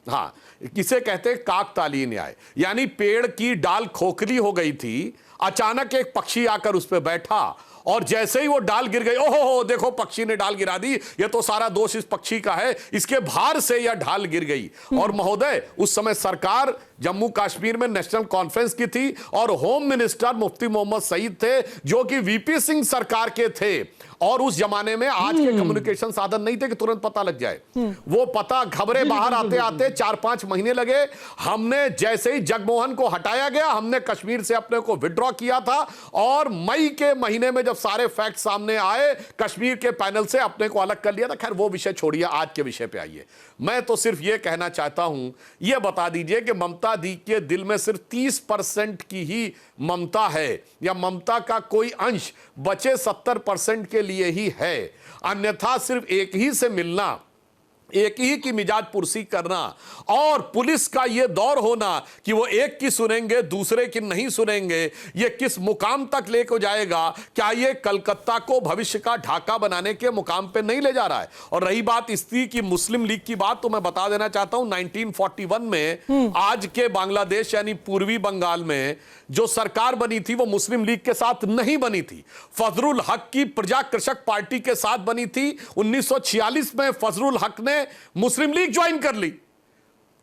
हाँ, किसे कहते हैं? काकतालीय न्याय। यानी पेड़ की डाल खोखली हो गई थी, अचानक एक पक्षी आकर उस पर बैठा और जैसे ही वो डाल गिर गई, ओहो देखो पक्षी ने डाल गिरा दी, ये तो सारा दोष इस पक्षी का है, इसके भार से यह ढाल गिर गई। और महोदय, उस समय सरकार जम्मू कश्मीर में नेशनल कॉन्फ्रेंस की थी और होम मिनिस्टर मुफ्ती मोहम्मद सईद थे, जो कि वीपी सिंह सरकार के थे। और उस जमाने में आज के कम्युनिकेशन साधन नहीं थे कि तुरंत पता लग जाए। वो पता खबरें बाहर आते आते 4-5 महीने लगे। हमने जैसे ही जगमोहन को हटाया गया, हमने कश्मीर से अपने को विड्रॉ किया था और मई के महीने में जब सारे फैक्ट सामने आए, कश्मीर के पैनल से अपने को अलग कर लिया था। खैर वो विषय छोड़िए, आज के विषय पे आइए। मैं तो सिर्फ ये कहना चाहता हूं, ये बता दीजिए कि ममता दी के दिल में सिर्फ 30% की ही ममता है या ममता का कोई अंश बचे 70% के लिए ही है। अन्यथा सिर्फ एक ही से मिलना, एक ही की मिजाज पुरसी करना और पुलिस का यह दौर होना कि वो एक की सुनेंगे दूसरे की नहीं सुनेंगे, ये किस मुकाम तक लेकर जाएगा? क्या ये कलकत्ता को भविष्य का ढाका बनाने के मुकाम पे नहीं ले जा रहा है? और रही बात स्त्री की मुस्लिम लीग की बात, तो मैं बता देना चाहता हूं 1941 में आज के बांग्लादेश यानी पूर्वी बंगाल में जो सरकार बनी थी वो मुस्लिम लीग के साथ नहीं बनी थी, फजरुल हक की प्रजा कृषक पार्टी के साथ बनी थी। 1946 में फजरुल हक ने मुस्लिम लीग ज्वाइन कर ली।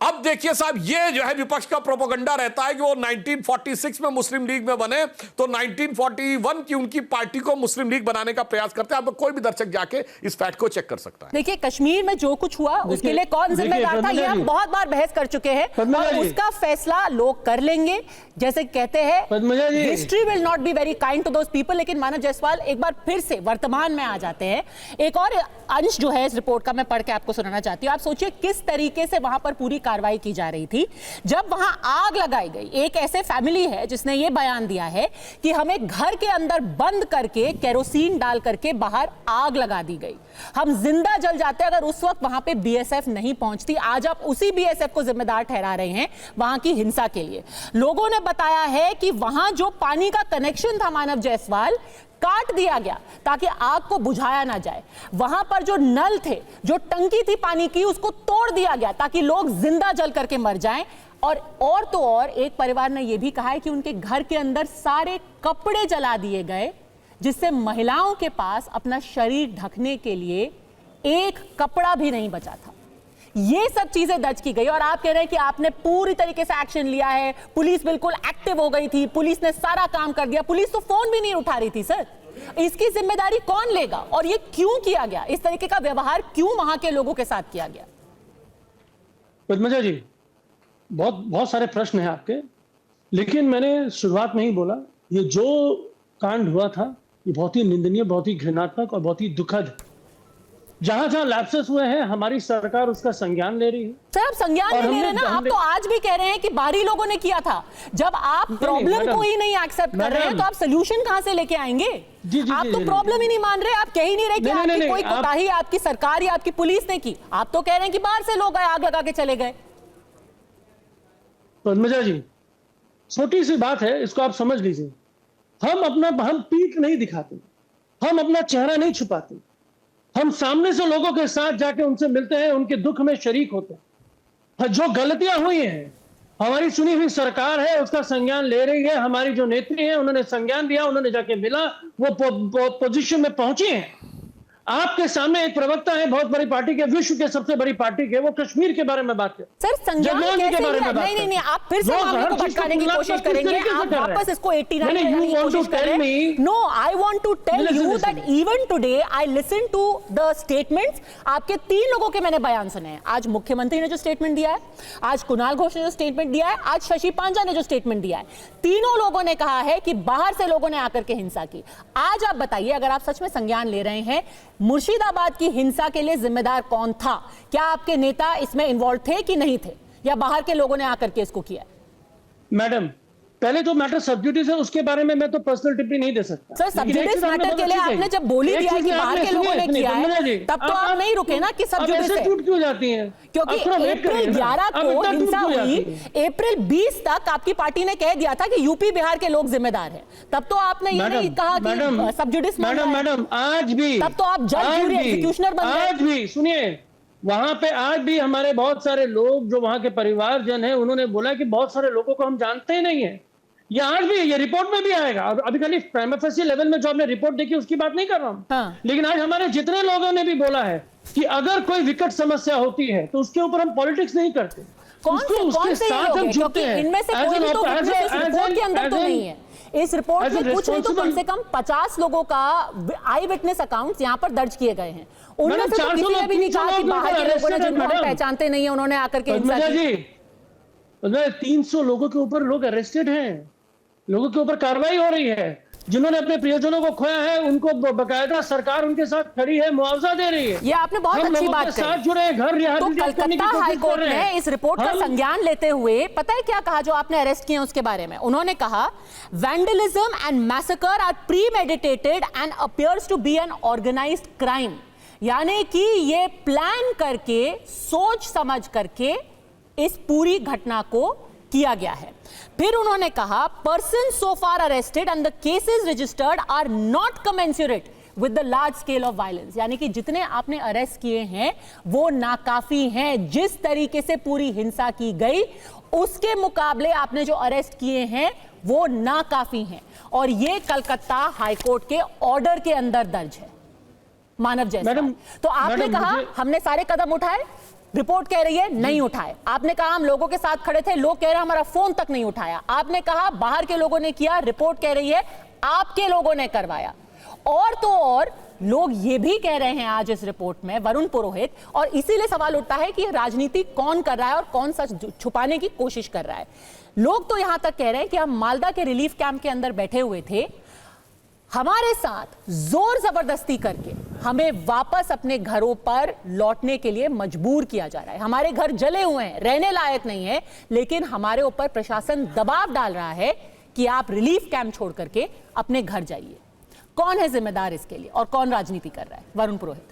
अब देखिए साहब, ये जो है विपक्ष का प्रोपेगेंडा रहता है कि वो 1946 में मुस्लिम लीग में बने तो 1941 की उनकी पार्टी को मुस्लिम लीग बनाने का प्रयास करते हैं। अब कोई भी दर्शक जाके इस फैक्ट को चेक कर सकता है। देखिए, कश्मीर में जो कुछ हुआ उसके लिए कौन जिम्मेदार था, ये हम बहुत बार बहस कर चुके हैं और उसका फैसला लोग कर लेंगे। जैसे कहते हैं history will not be very kind to those people. लेकिन मानव जायसवाल, एक बार फिर से वर्तमान में आ जाते हैं। एक और अंश जो है इस रिपोर्ट का मैं पढ़ के आपको सुनाना चाहती हूँ। आप सोचिए किस तरीके से वहां पर पूरी कार्रवाई की जा रही थी। जब वहां आग लगाई गई, एक ऐसे फैमिली है जिसने यह बयान दिया है कि हमें घर के अंदर बंद करके केरोसिन डाल करके बाहर आग लगा दी गई, हम जिंदा जल जाते अगर उस वक्त वहां पे बीएसएफ नहीं पहुंचती। आज आप उसी बीएसएफ को जिम्मेदार ठहरा रहे हैं वहां की हिंसा के लिए। लोगों ने बताया है कि वहां जो पानी का कनेक्शन था मानव जायसवाल, काट दिया गया ताकि आग को बुझाया ना जाए। वहां पर जो नल थे, जो टंकी थी पानी की, उसको तोड़ दिया गया ताकि लोग जिंदा जल करके मर जाएं। और तो और एक परिवार ने यह भी कहा है कि उनके घर के अंदर सारे कपड़े जला दिए गए, जिससे महिलाओं के पास अपना शरीर ढकने के लिए एक कपड़ा भी नहीं बचा था। ये सब चीजें दर्ज की गई और आप कह रहे हैं कि आपने पूरी तरीके से एक्शन लिया है, पुलिस बिल्कुल एक्टिव हो गई थी, पुलिस ने सारा काम कर दिया। पुलिस तो फोन भी नहीं उठा रही थी सर। इसकी जिम्मेदारी कौन लेगा और ये क्यों किया गया? इस तरीके का व्यवहार क्यों वहां के लोगों के साथ किया गया? पद्मजा जी, बहुत सारे प्रश्न हैं आपके, लेकिन मैंने शुरुआत में ही बोला, ये जो कांड हुआ था ये बहुत ही निंदनीय, बहुत ही घृणात्मक और बहुत ही दुखद। जहां जहां लैप्सेस हुए हैं हमारी सरकार उसका संज्ञान ले रही है। सर, आप संज्ञान नहीं ले रहे ना, आप तो आज भी कह रहे हैं कि बाहरी लोगों ने किया था। जब आप प्रॉब्लम को ही नहीं एक्सेप्ट कर रहे हैं तो आप सोल्यूशन कहां से लेके आएंगे? आप तो प्रॉब्लम ही नहीं मान रहे, आप कह ही नहीं रहे कि आपकी कोई कोताही आपकी सरकार या आपकी पुलिस ने की। आप तो कह रहे हैं कि बाहर से लोग आए, आग लगा के चले गए। पद्मजा जी, छोटी सी बात है, इसको आप समझ लीजिए। हम पीठ नहीं दिखाते, हम अपना चेहरा नहीं छुपाते, हम सामने से लोगों के साथ जाके उनसे मिलते हैं, उनके दुख में शरीक होते हैं। जो गलतियां हुई हैं हमारी चुनी हुई सरकार है, उसका संज्ञान ले रही है। हमारी जो नेत्री हैं उन्होंने संज्ञान दिया, उन्होंने जाके मिला, वो पोजीशन में पहुंची हैं। आपके सामने एक प्रवक्ता है बहुत बड़ी पार्टी के, विश्व के सबसे बड़ी पार्टी के, वो कश्मीर के बारे में बात कर, सर संज्ञान जगमोहन जी कैसे के बारे लिया? में बात नहीं, कर। आप फिर से लोग मामले हर को चीज भटकाने की तुलना कोशिश किस करेंगे, तरीके से आप कर रहे हैं? वापस इसको 89 नहीं, में लाने you की want to कोशिश कर tell रहे हैं। me- no, I want to tell Listen, you listen. That even today I listen to the statements. आपके 3 लोगों के मैंने बयान सुने हैं। आज मुख्यमंत्री ने जो स्टेटमेंट दिया है, आज कुणाल घोष ने जो स्टेटमेंट दिया है, आज शशि पांजा ने जो स्टेटमेंट दिया है, तीनों लोगों ने कहा है कि बाहर से लोगों ने आकर के हिंसा की। आज आप बताइए, अगर आप सच में संज्ञान ले रहे हैं, मुर्शिदाबाद की हिंसा के लिए जिम्मेदार कौन था? क्या आपके नेता इसमें इन्वॉल्व थे कि नहीं थे, या बाहर के लोगों ने आकर के इसको किया? मैडम, पहले जो मैटर सब्जुडिस है उसके बारे में मैं तो पर्सनल टिप्पणी नहीं दे सकता। सर, सब्जुडिस मैटर के लिए आपने जब बोली दिया है कि बाहर के लोगों ने किया है, तब तो आप नहीं रुके ना कि सब्जुडिस है। टूट क्यों जाती हैं? क्योंकि अप्रैल 11 को हिंसा हुई, अप्रैल 20 तक आपकी पार्टी ने कह दिया था कि यूपी बिहार के लोग जिम्मेदार हैं। तब तो आपने ये नहीं कहा कि सब्जुडिस। मैडम आज भी, तब तो आप जज, जूरी, एग्जीक्यूशनर बन गए। आज भी सुनिए, वहां पे आज भी हमारे बहुत सारे लोग जो वहां के परिवारजन हैं, उन्होंने बोला कि बहुत सारे लोगों को हम जानते ही नहीं है। ये आज भी, ये रिपोर्ट में भी आएगा। अभी खाली प्राइमा फेसी लेवल में जो आपने रिपोर्ट देखी उसकी बात नहीं कर रहा हूं। हाँ। लेकिन आज हमारे जितने लोगों ने भी बोला है कि अगर कोई विकट समस्या होती है तो उसके ऊपर हम पॉलिटिक्स नहीं करते। कौन से लोग हैं? क्योंकि इनमें से कोई भी तो इस रिपोर्ट के अंदर तो नहीं है। इस रिपोर्ट में कुछ नहीं तो कम से कम 50 लोगों का आई विटनेस अकाउंट्स यहाँ पर दर्ज किए गए हैं। उनमें से तो किसी ने भी नहीं कहा कि बाहर के लोगों ने, जिनको हम पहचानते नहीं है, उन्होंने आकर के हिंसा की। 300 लोगों के ऊपर लोग अरेस्टेड हैं, लोगों के ऊपर कार्रवाई हो रही है। जिन्होंने अपने प्रियजनों को खोया है उनको बकायदा सरकार उनके साथ खड़ी है, मुआवजा दे रही है। ये आपने बहुत अच्छी बात कही। साथ जुड़े हैं, घर तो कलकत्ता हाईकोर्ट ने इस रिपोर्ट का संज्ञान लेते हुए पता है क्या कहा? जो आपने अरेस्ट किए उसके बारे में उन्होंने कहा, vandalism and massacre are premeditated and appears to be an organised crime. यानी कि ये प्लान करके, सोच समझ करके इस पूरी घटना को किया गया है। फिर उन्होंने कहा, person so far arrested and the cases registered are not commensurate with the large scale of violence. यानी कि जितने आपने अरेस्ट किए हैं वो नाकाफी हैं। जिस तरीके से पूरी हिंसा की गई उसके मुकाबले आपने जो अरेस्ट किए हैं वो नाकाफी हैं। और ये कलकत्ता हाईकोर्ट के ऑर्डर के अंदर दर्ज है, मानव जायसवाल। तो आपने कहा हमने सारे कदम उठाए, रिपोर्ट कह रही है नहीं उठाए। आपने कहा हम लोगों के साथ खड़े थे, लोग कह रहे हैं हमारा फोन तक नहीं उठाया। आपने कहा बाहर के लोगों ने किया, रिपोर्ट कह रही है आपके लोगों ने करवाया। और तो और लोग ये भी कह रहे हैं आज इस रिपोर्ट में, वरुण पुरोहित, और इसीलिए सवाल उठता है कि राजनीति कौन कर रहा है और कौन सच छुपाने की कोशिश कर रहा है। लोग तो यहां तक कह रहे हैं कि हम मालदा के रिलीफ कैंप के अंदर बैठे हुए थे, हमारे साथ जोर जबरदस्ती करके हमें वापस अपने घरों पर लौटने के लिए मजबूर किया जा रहा है। हमारे घर जले हुए हैं, रहने लायक नहीं है, लेकिन हमारे ऊपर प्रशासन दबाव डाल रहा है कि आप रिलीफ कैंप छोड़ करके अपने घर जाइए। कौन है जिम्मेदार इसके लिए और कौन राजनीति कर रहा है? वरुण पुरोहित।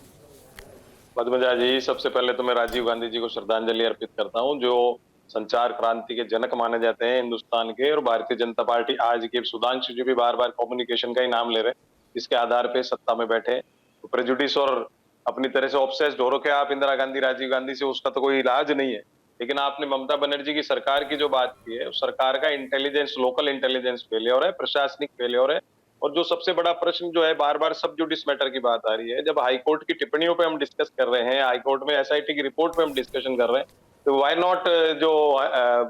पद्मजा जी, सबसे पहले तो मैं राजीव गांधी जी को श्रद्धांजलि अर्पित करता हूं, जो संचार क्रांति के जनक माने जाते हैं हिंदुस्तान के। और भारतीय जनता पार्टी आज के सुधांशु जी भी बार बार कम्युनिकेशन का ही नाम ले रहे हैं, इसके आधार पे सत्ता में बैठे। तो प्रेजुडिस और अपनी तरह से ऑब्सेस्ड हो रखे आप इंदिरा गांधी, राजीव गांधी से, उसका तो कोई इलाज नहीं है। लेकिन आपने ममता बनर्जी की सरकार की जो बात की है, उस सरकार का इंटेलिजेंस, लोकल इंटेलिजेंस फेलियर है, प्रशासनिक फेलियर है। और जो सबसे बड़ा प्रश्न जो है, बार बार सब जुडिस मैटर की बात आ रही है। जब हाईकोर्ट की टिप्पणियों पे हम डिस्कस कर रहे हैं, हाईकोर्ट में एसआईटी की रिपोर्ट पे हम डिस्कशन कर रहे हैं, तो व्हाई नॉट जो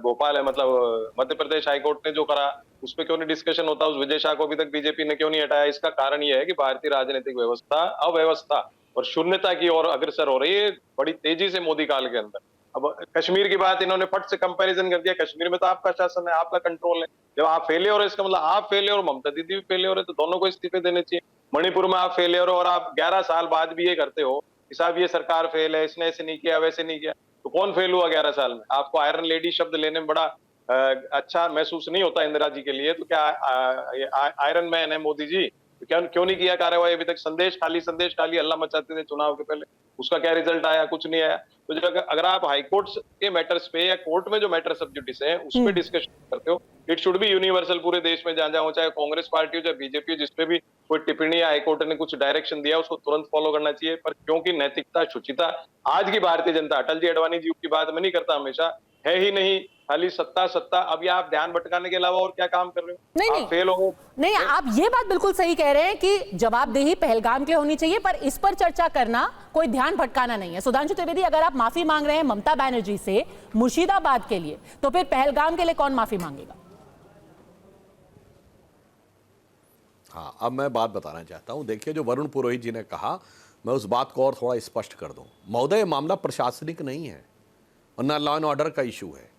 भोपाल है, मतलब मध्य प्रदेश हाईकोर्ट ने जो करा उस पर क्यों नहीं डिस्कशन होता? उस विजय शाह को अभी तक बीजेपी ने क्यों नहीं हटाया? इसका कारण यह है कि भारतीय राजनीतिक व्यवस्था अव्यवस्था और शून्यता की ओर अग्रसर हो रही है बड़ी तेजी से मोदी काल के अंदर। अब कश्मीर की बात इन्होंने फट से कंपैरिजन कर दिया। कश्मीर में तो आपका शासन है, आपका कंट्रोल है। जब आप फेलियर है, इसका मतलब आप फेलियर और ममता दीदी भी फेलियर है, तो दोनों को इस्तीफे देने चाहिए। मणिपुर में आप फेलियर हो और आप 11 साल बाद भी ये करते हो कि साहब ये सरकार फेल है, इसने ऐसे नहीं किया, वैसे नहीं किया। तो कौन फेल हुआ 11 साल में? आपको आयरन लेडी शब्द लेने में बड़ा अच्छा महसूस नहीं होता इंदिरा जी के लिए? तो क्या आयरन मैन है मोदी जी? तो क्या क्यों नहीं किया कार्रवाई अभी तक? संदेश खाली हल्ला मचाते थे चुनाव के पहले, उसका क्या रिजल्ट आया? कुछ नहीं आया। तो जब अगर आप हाईकोर्ट के मैटर्स पे या कोर्ट में जो मैटर सब जुडिस है उस पे डिस्कशन करते हो, इट शुड बी यूनिवर्सल पूरे देश में, जहां हो, चाहे कांग्रेस पार्टी हो चाहे बीजेपी हो, जिसपे भी कोई टिप्पणी हाईकोर्ट ने कुछ डायरेक्शन दिया उसको तुरंत फॉलो करना चाहिए। पर क्योंकि नैतिकता, शुचिता, आज की भारतीय जनता, अटल जी अडवाणी जी की बात मैं नहीं करता हमेशा, है ही नहीं, खाली सत्ता सत्ता। अब ये आप ध्यान भटकाने के अलावा और क्या काम कर रहे हो? नहीं, आप नहीं। फेल हो। नहीं, आप ये बात बिल्कुल सही कह रहे हैं कि जवाबदेही पहलगाम के लिए होनी चाहिए, पर इस पर चर्चा करना कोई ध्यान भटकाना नहीं है। सुधांशु त्रिवेदी, अगर आप माफी मांग रहे हैं ममता बनर्जी से मुर्शिदाबाद के लिए, तो फिर पहलगाम के लिए कौन माफी मांगेगा? हाँ, अब मैं बात बताना चाहता हूं। देखिए, जो वरुण पुरोहित जी ने कहा, मैं उस बात को और थोड़ा स्पष्ट कर दूं। महोदय, मामला प्रशासनिक नहीं है और ना लॉ एंड ऑर्डर का इशू है,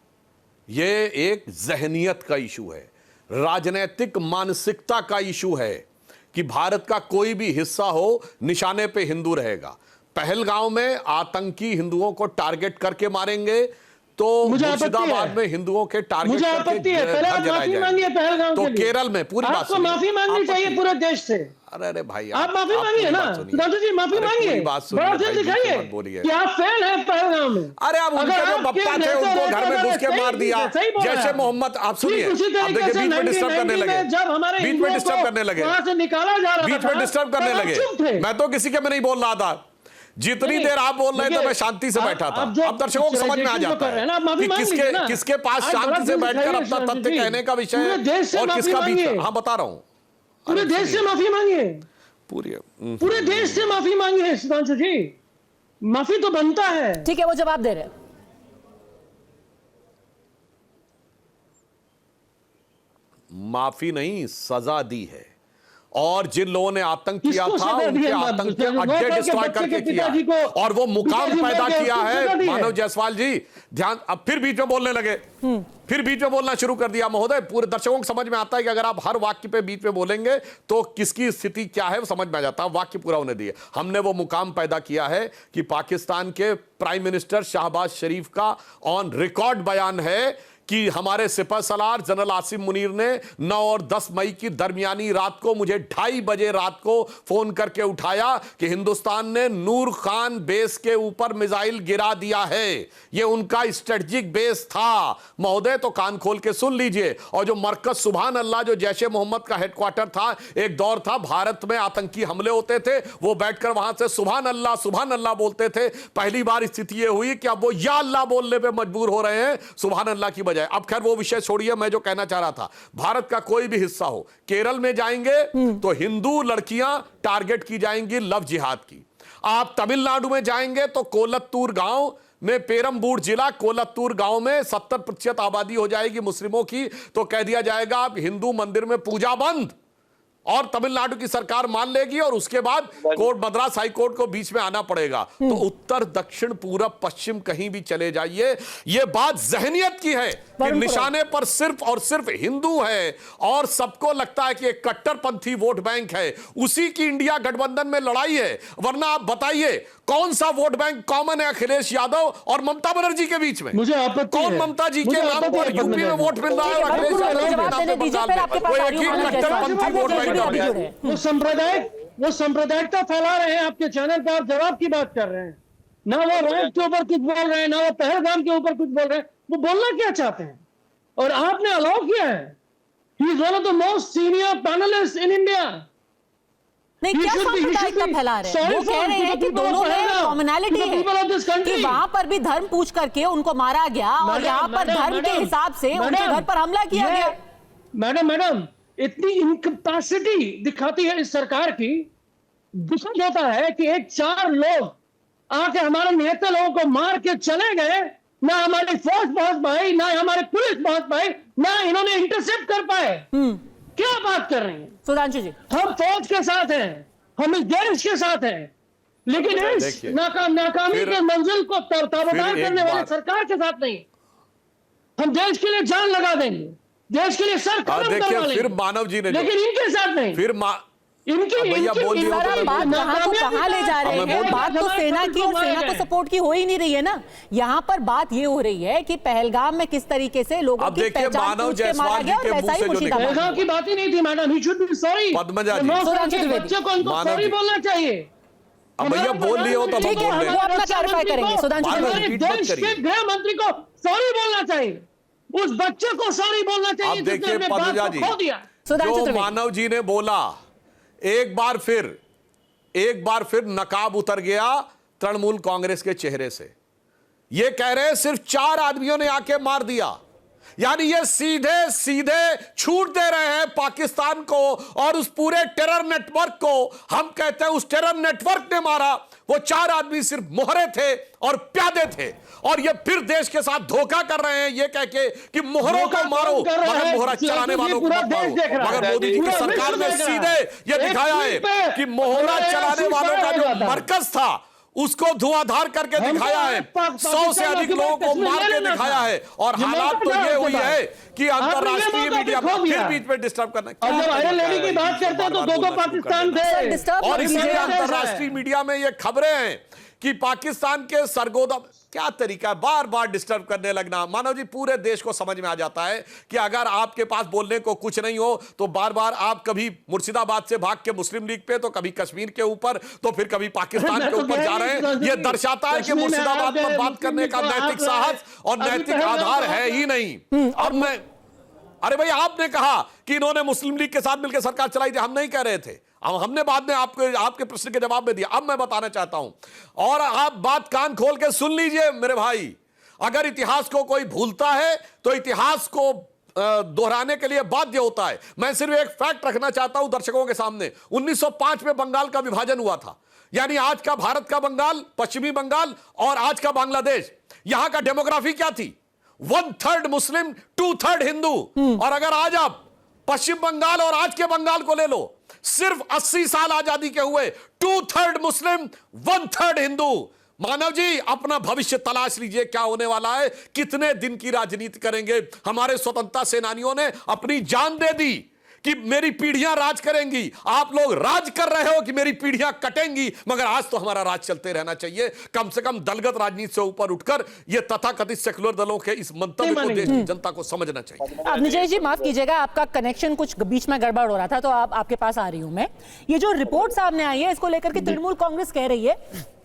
ये एक जहनियत का इशू है, राजनीतिक मानसिकता का इशू है कि भारत का कोई भी हिस्सा हो, निशाने पे हिंदू रहेगा। पहलगांव में आतंकी हिंदुओं को टारगेट करके मारेंगे तो मुर्शिदाबाद में हिंदुओं के टारगेट मुझे आपत्ति है। पहले आप माफी मांगिए पहलगाम तो के लिए। केरल में पूरी बात आपको माफी मांगनी चाहिए पूरे देश से। अरे भाई, आप माफी मांगिए ना, सुधांशु जी, माफी मांगिए, बड़ा से दिखाइए कि आप फेल हैं पहलगाम में। अरे अब उनके जो बप्पा थे उनको घर में घुस के मार दिया, जैसे मोहम्मद। आप सुनिए, अब देखिए बीच में डिस्टर्ब करने लगे, बीच में डिस्टर्ब करने लगे, वहां से निकाला जा रहा था, बीच में डिस्टर्ब करने लगे। मैं तो किसी के में नहीं बोल रहा था, जितनी देर आप बोल रहे थे मैं शांति से बैठा था। अब दर्शकों को समझ में आ जाता है कि किसके पास शांति से बैठकर अपना तथ्य कहने का विषय है और किसका बीच। हाँ, बता रहा हूं, पूरे देश से माफी मांगिए, पूरे देश से माफी मांगिए सुधांशु जी, माफी तो बनता है। ठीक है, वो जवाब दे रहे हैं। माफी नहीं, सजा दी है। और जिन लोगों ने आतंक किया था, उनके आतंक के अड्डे डिस्ट्रॉय करके किया, और वो मुकाम पैदा किया है। मानव जायसवाल जी, ध्यान, अब फिर बीच में बोलने लगे, फिर बीच में बोलना शुरू कर दिया। महोदय, पूरे दर्शकों को समझ में आता है कि अगर आप हर वाक्य पे बीच में बोलेंगे तो किसकी स्थिति क्या है वो समझ में आ जाता है। वाक्य पूरा होने दिए। हमने वो मुकाम पैदा किया है कि पाकिस्तान के प्राइम मिनिस्टर शहबाज शरीफ का ऑन रिकॉर्ड बयान है कि हमारे सिपह सलार जनरल आसिम मुनीर ने 9 और 10 मई की दरमियानी रात को मुझे 2:30 बजे रात को फोन करके उठाया कि हिंदुस्तान ने नूर खान बेस के ऊपर मिसाइल गिरा दिया है। यह उनका स्ट्रेटेजिक बेस था। महोदय, तो कान खोल के सुन लीजिए। और जो मरकज सुभान अल्लाह, जो जैश ए मोहम्मद का हेडक्वार्टर था, एक दौर था भारत में आतंकी हमले होते थे, वो बैठकर वहां से सुभान अल्लाह बोलते थे। पहली बार स्थिति यह हुई कि अब वो या अल्लाह बोलने पर मजबूर हो रहे हैं सुभान अल्लाह की बजाय। अब खैर वो विषय छोड़िए, मैं जो कहना चाह रहा था, भारत का कोई भी हिस्सा हो, केरल में जाएंगे तो हिंदू लड़कियां टारगेट की जाएंगी लव जिहाद की। आप तमिलनाडु में जाएंगे तो कोलत्तूर गांव में, पेरम्बूर जिला कोलत्तूर गांव में 70% आबादी हो जाएगी मुस्लिमों की, तो कह दिया जाएगा अब हिंदू मंदिर में पूजा बंद, और तमिलनाडु की सरकार मान लेगी, और उसके बाद कोर्ट, मद्रास हाई कोर्ट को बीच में आना पड़ेगा। तो उत्तर, दक्षिण, पूरब, पश्चिम कहीं भी चले जाइए, यह बात जहनियत की है कि निशाने पर सिर्फ और सिर्फ हिंदू है, और सबको लगता है कि एक कट्टरपंथी वोट बैंक है। उसी की इंडिया गठबंधन में लड़ाई है। वरना आप बताइए, कौन सा वोट बैंक कॉमन है अखिलेश यादव और ममता बनर्जी के बीच में? मुझे आपत्ति है। कौन ममता जी के नाम पर यूपी में वोट मिल रहा है और अखिलेश यादव के नाम पर बंगाल में? वो एक ही कट्टरपंथी वोट बैंक है। वो सांप्रदायिकता फैला रहे हैं आपके चैनल पर, आप जवाब की बात कर रहे हैं। ना वो राइट के ऊपर कुछ बोल रहे हैं, ना वो पहलगाम के ऊपर कुछ बोल रहे हैं। वो बोलना क्या चाहते हैं और आपने अलाउ किया है। He is one of the most senior panelist in India. नहीं, क्या सांप्रदायिकता फैला रहे हैं? वो कह रहे हैं कि दोनों में कॉमनैलिटी है, कि वहां पर भी धर्म पूछ करके उनको मारा गया और यहाँ पर धर्म के हिसाब से उनके घर पर हमला किया गया। मैडम, इतनी इनकैपेसिटी दिखाती है इस सरकार की। दुखद होता है कि एक 4 लोग आके हमारे नेता लोगों को मार के चले गए, ना हमारी फौज पहुंच पाई, ना हमारे पुलिस पहुंच पाई, ना इन्होंने इंटरसेप्ट कर पाए। क्या बात कर रहे हैं सुधांशु जी? हम फौज के साथ हैं, हम इस देश के साथ हैं, लेकिन इस नाकामी के मंजिल को ताबड़तोड़ करने वाले सरकार के साथ नहीं। हम देश के लिए जान लगा देंगे, देश के लिए सर खत्म करवा लेंगे, फिर मानव जी ने, लेकिन इनके साथ नहीं। फिर कहाँ ले जा रहे हैं? बात तो सेना की और सेना को सपोर्ट की हो ही नहीं रही है ना। यहाँ पर बात ये हो रही है कि पहलगाम में किस तरीके से लोगों की पहचान पूछ के मारा गया, और वैसा ही मुर्शिदाबाद। पहलगाम की बात ही नहीं थी madam. He should be sorry. Padmaja ji, बच्चे को उनको सॉरी बोलना चाहिए। अब भैया बोल लिए हो तो ठीक है, वो अपना क्लैरिफाई करेंगे। सुधांशु जी, देश के गृह मंत्री को सॉरी बोलना चाहिए, उस बच्चे को सॉरी बोलना चाहिए। अब देखिए पद्मजा जी, जो मानव जी ने बोला, एक बार फिर नकाब उतर गया तृणमूल कांग्रेस के चेहरे से। ये कह रहे हैं सिर्फ 4 आदमियों ने आके मार दिया, यानी ये सीधे सीधे छूट दे रहे हैं पाकिस्तान को और उस पूरे टेरर नेटवर्क को। हम कहते हैं उस टेरर नेटवर्क ने मारा, वो 4 आदमी सिर्फ मोहरे थे और प्यादे थे, और ये फिर देश के साथ धोखा कर रहे हैं ये कह के कि मोहरों को मारो मगर मोहरा चलाने वालों को मत मारो। मगर मोदी जी की सरकार ने सीधे ये दिखाया है कि मोहरा चलाने वालों का जो मरकज था उसको धुआंधार करके दिखाया है, 100 से अधिक लोगों को मार के दिखाया है, और हालात तो ये हुई है कि अंतरराष्ट्रीय मीडिया को फिर बीच में डिस्टर्ब करना। और जब आयरन लेडी की बात करते हैं तो 2 पाकिस्तान थे, और इसलिए अंतरराष्ट्रीय मीडिया में ये खबरें हैं कि पाकिस्तान के सरगोदा, क्या तरीका है बार बार डिस्टर्ब करने लगना। मानव जी, पूरे देश को समझ में आ जाता है कि अगर आपके पास बोलने को कुछ नहीं हो तो बार बार आप कभी मुर्शिदाबाद से भाग के मुस्लिम लीग पे, तो कभी कश्मीर के ऊपर, तो फिर कभी पाकिस्तान के ऊपर जा रहे हैं। यह दर्शाता है कि मुर्शिदाबाद पर बात करने का नैतिक साहस और नैतिक आधार है ही नहीं। अब मैं, अरे भाई, आपने कहा कि इन्होंने मुस्लिम लीग के साथ मिलकर सरकार चलाई थी, हम नहीं कह रहे थे, हमने बाद में आपके प्रश्न के जवाब में दिया। अब मैं बताना चाहता हूं, और आप बात कान खोल के सुन लीजिए मेरे भाई, अगर इतिहास को कोई भूलता है तो इतिहास को दोहराने के लिए बाध्य होता है। मैं सिर्फ एक फैक्ट रखना चाहता हूं दर्शकों के सामने। 1905 में बंगाल का विभाजन हुआ था, यानी आज का भारत का बंगाल, पश्चिमी बंगाल और आज का बांग्लादेश, यहां का डेमोग्राफी क्या थी? 1/3 मुस्लिम, 2/3 हिंदू। और अगर आज आप पश्चिम बंगाल और आज के बंगाल को ले लो, सिर्फ 80 साल आजादी के हुए, 2/3 मुस्लिम, 1/3 हिंदू। मानव जी, अपना भविष्य तलाश लीजिए, क्या होने वाला है, कितने दिन की राजनीति करेंगे। हमारे स्वतंत्रता सेनानियों ने अपनी जान दे दी कि मेरी पीढ़ियां राज करेंगी, आप लोग राज कर रहे हो कि मेरी पीढ़ियां कटेंगी, मगर आज तो हमारा राज चलते रहना चाहिए। कम से कम दलगत राजनीति से ऊपर उठकर ये तथाकथित सेकुलर दलों के इस मंतव्य को देश की जनता को समझना चाहिए। अब निजय जी माफ कीजिएगा, आपका कनेक्शन कुछ बीच में गड़बड़ हो रहा था, तो आपके पास आ रही हूं मैं। ये जो रिपोर्ट सामने आई है, इसको लेकर के तृणमूल कांग्रेस कह रही है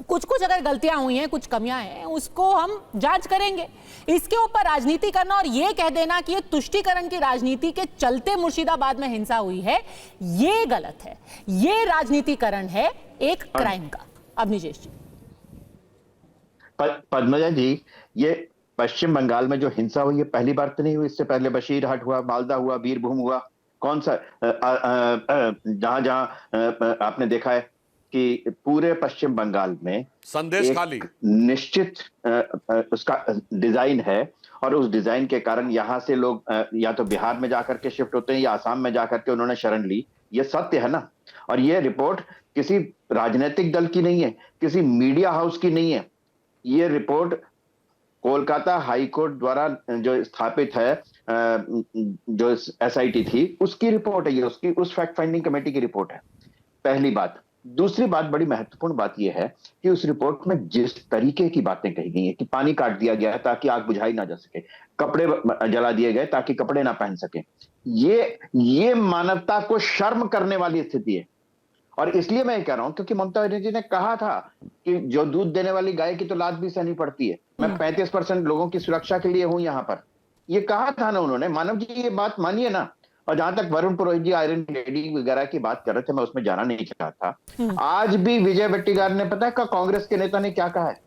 कुछ अगर गलतियां हुई हैं, कुछ कमियां हैं, उसको हम जांच करेंगे। इसके ऊपर राजनीति करना और ये कह देना कि ये तुष्टीकरण की राजनीति के चलते मुर्शिदाबाद में हिंसा हुई है, ये गलत है। ये राजनीतिकरण है एक क्राइम का। अब निजेश जी। पद्मजा जी, ये पश्चिम बंगाल में जो हिंसा हुई है पहली बार तो नहीं हुई, इससे पहले बशीरहाट हुआ, मालदा हुआ, बीरभूम हुआ, कौन सा जहां जहां आपने देखा है कि पूरे पश्चिम बंगाल में संदेश खाली निश्चित उसका डिजाइन है, और उस डिजाइन के कारण यहां से लोग या तो बिहार में जाकर के शिफ्ट होते हैं या आसाम में जाकर के उन्होंने शरण ली। ये सत्य है ना। और ये रिपोर्ट किसी राजनीतिक दल की नहीं है, किसी मीडिया हाउस की नहीं है। ये रिपोर्ट कोलकाता हाई कोर्ट द्वारा जो स्थापित है, जो SIT थी, उसकी रिपोर्ट है ये, उसकी उस फैक्ट फाइंडिंग कमेटी की रिपोर्ट है। पहली बात। दूसरी बात, बड़ी महत्वपूर्ण बात यह है कि उस रिपोर्ट में जिस तरीके की बातें कही गई है कि पानी काट दिया गया है ताकि आग बुझाई ना जा सके, कपड़े जला दिए गए ताकि कपड़े ना पहन सके, ये मानवता को शर्म करने वाली स्थिति है। और इसलिए मैं कह रहा हूं क्योंकि ममता बनर्जी ने कहा था कि जो दूध देने वाली गाय की तो लात भी सहनी पड़ती है, मैं 35% लोगों की सुरक्षा के लिए हूं यहां पर, ये कहा था ना उन्होंने। मानव जी, ये बात मानिए ना। और जहां तक वरुण पुरोहित जी आयरन लेडी वगैरह की बात कर रहे थे, मैं उसमें जाना नहीं चाहता। आज भी विजय वेट्टिगार ने, पता है कांग्रेस के नेता ने क्या कहा है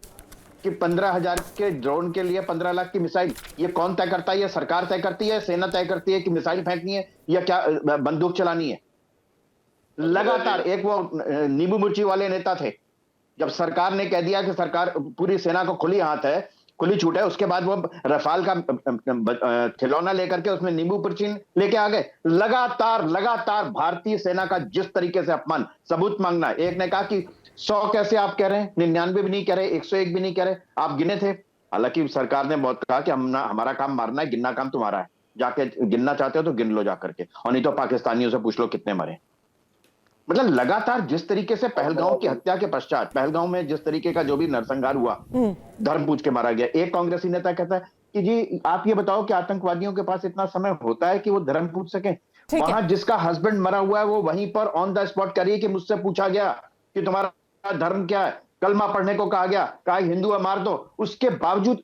कि 15,000 के ड्रोन के लिए 15 लाख की मिसाइल, ये कौन तय करता है? ये सरकार तय करती है, सेना तय करती है कि मिसाइल फेंकनी है या क्या बंदूक चलानी है। लगातार एक वो नींबू मिर्ची वाले नेता थे, जब सरकार ने कह दिया कि सरकार पूरी सेना को खुली हाथ है, खुली छूट है, उसके बाद वो रफाल का खिलौना लेकर के उसमें नींबू मिर्ची लेके आ गए। लगातार भारतीय सेना का जिस तरीके से अपमान, सबूत मांगना। एक ने कहा कि 100 कैसे आप कह रहे हैं, 99 भी नहीं कह रहे, 101 भी नहीं कह रहे, आप गिने थे। हालांकि सरकार ने बहुत कहा कि हमारा काम मारना है, गिनना काम तुम्हारा है, जाके गिनना चाहते हो तो गिन लो जाकर के, और नहीं तो पाकिस्तानियों से पूछ लो कितने मरे। मतलब लगातार जिस तरीके से पहलगांव की हत्या के पश्चात, पहलगांव में जिस तरीके का जो भी नरसंहार हुआ, धर्म पूछ के मारा गया, एक कांग्रेसी नेता कहता है कि जी आप ये बताओ कि आतंकवादियों के पास इतना समय होता है कि वो धर्म पूछ सके? वहां जिसका हस्बैंड मरा हुआ है वो वहीं पर ऑन द स्पॉट करिए कि मुझसे पूछा गया कि तुम्हारा धर्म क्या है, कलमा पढ़ने को कहा गया, कहा हिंदू है मार दो। उसके बावजूद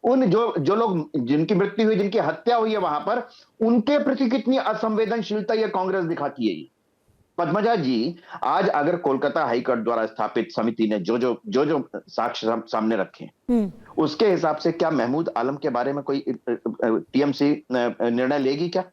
उन जो लोग जिनकी मृत्यु हुई, जिनकी हत्या हुई है वहां पर, उनके प्रति कितनी असंवेदनशीलता ये कांग्रेस दिखाती है। पद्मजा जी, आज अगर कोलकाता हाईकोर्ट द्वारा स्थापित समिति ने जो साक्ष्य सामने रखे, उसके हिसाब से क्या महमूद आलम के बारे में कोई टीएमसी निर्णय लेगी क्या?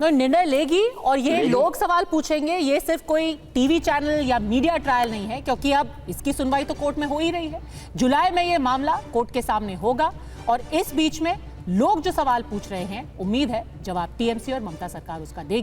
निर्णय लेगी, और ये लोग सवाल पूछेंगे। ये सिर्फ कोई टीवी चैनल या मीडिया ट्रायल नहीं है, क्योंकि अब इसकी सुनवाई तो कोर्ट में हो ही रही है। जुलाई में ये मामला कोर्ट के सामने होगा, और इस बीच में लोग जो सवाल पूछ रहे हैं, उम्मीद है जवाब टीएमसी और ममता सरकार उसका देगी।